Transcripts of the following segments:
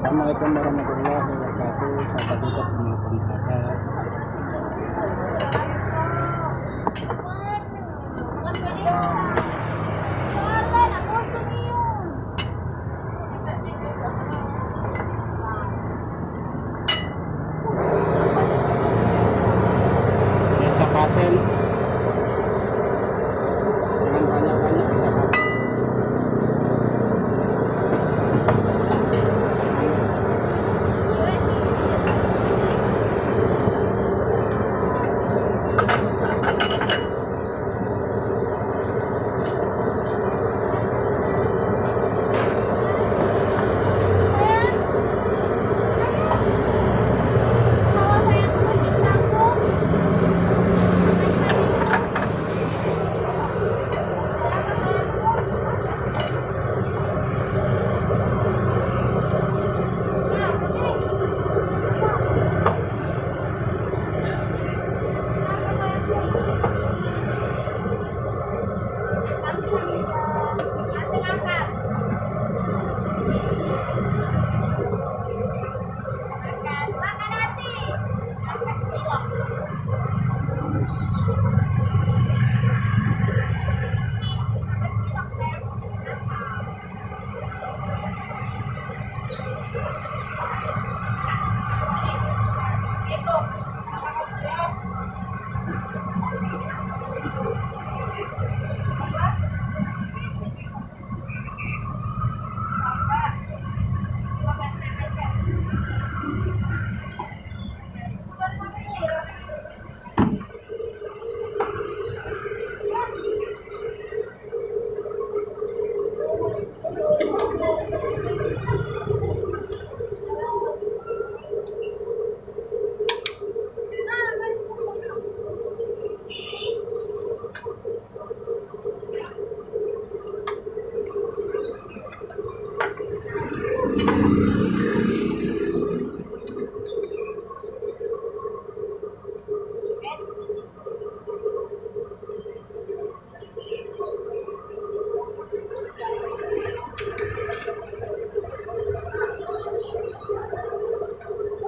Assalamualaikum warahmatullahi wabarakatuh. Sahabat YouTube dimanapun berada. Kita pasien dengan banyak-banyak kita pasien.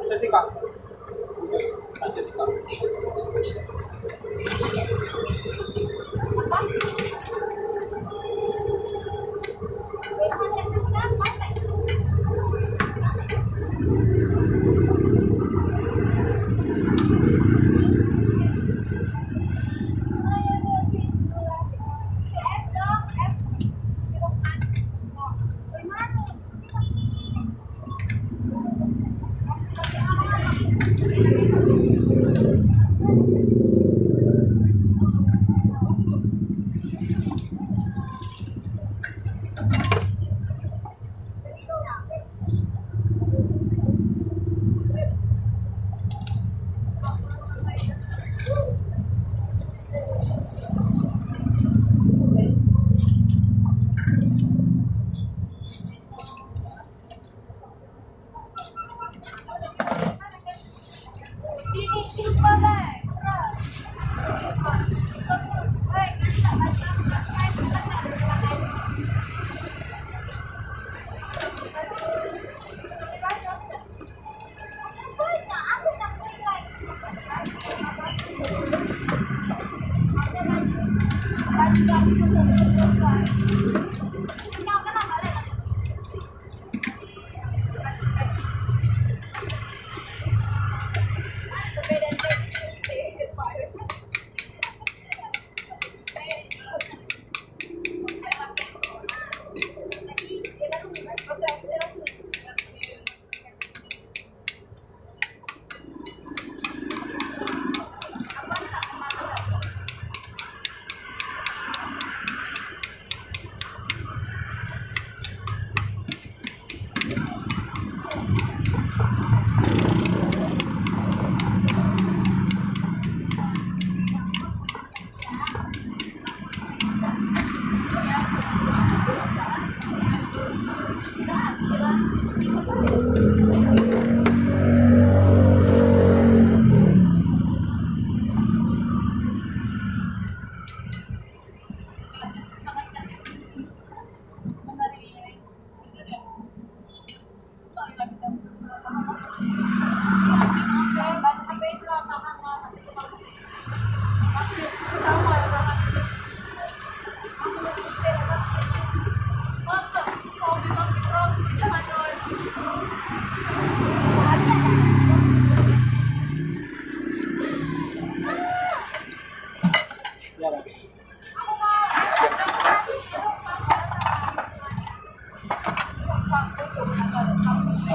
Sesi Pak. Sesi Pak.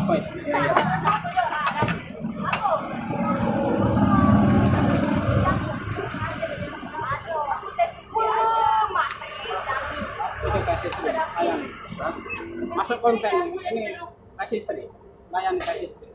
Apa itu? Itu kasih istri. Ayam. Masuk konten ini kasih istri. Layani kasih istri.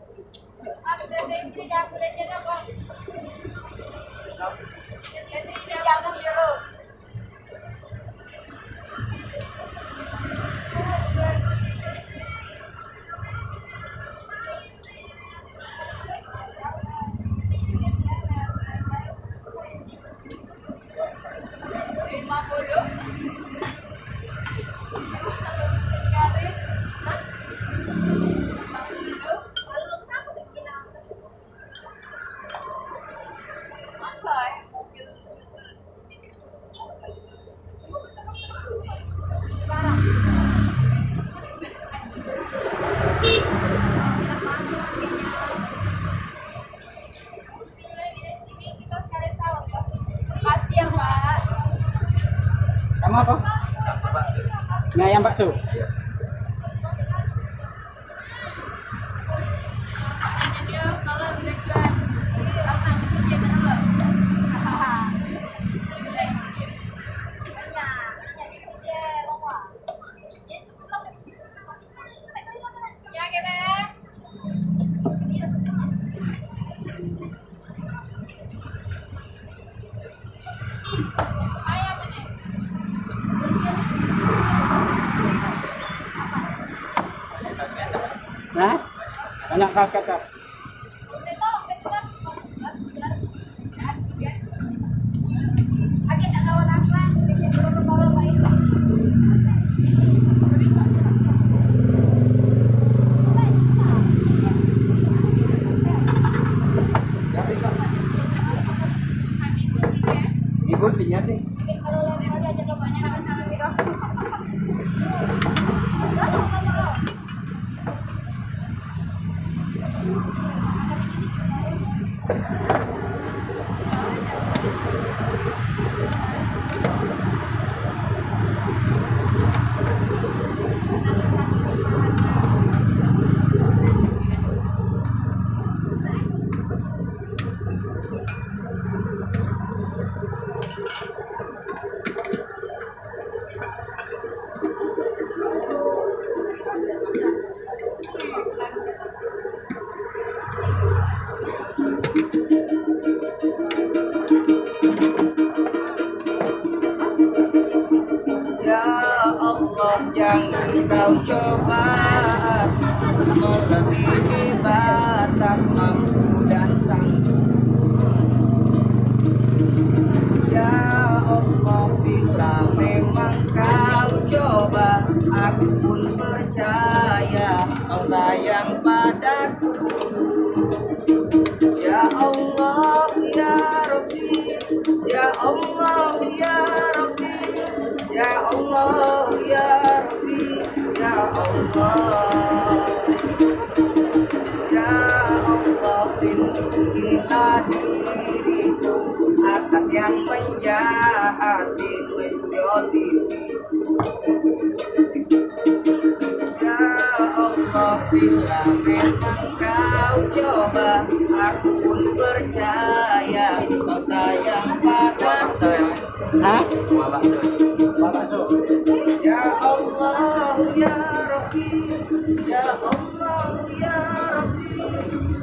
Kamu apa? Mie ayam bakso. Nah, banyak saus kecap. Ibu tinggal deh. Jangan kau coba melebihi batas mampu dan sanggup. Ya Allah, bila memang kau coba, aku pun percaya kau sayang padaku. Ya Allah ya Rabbi, ya Allah ya Rabbi, ya Allah ya Rabbi, ya Allah. Ya Allah, lindungilah diriku atas yang menjahati menjolimi. Ya Allah, bila memang kau coba, aku pun percaya kau sayang padaku. Hah? Buah bakso. Buah bakso. Ya Allah ya Rabbi, ya Allah ya Rabbi,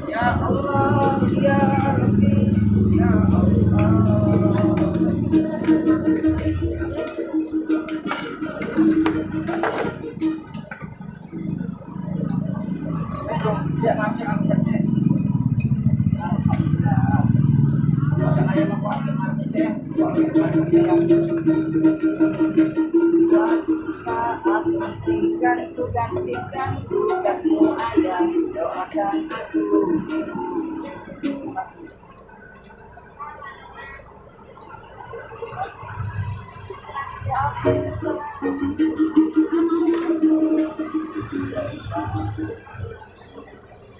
ya Allah ya Rabbi, ya Allah. Ya maafkan aku saja. Jangan yang aku saja. Saat gantikan tugasmu ayah, doakan aku. Ya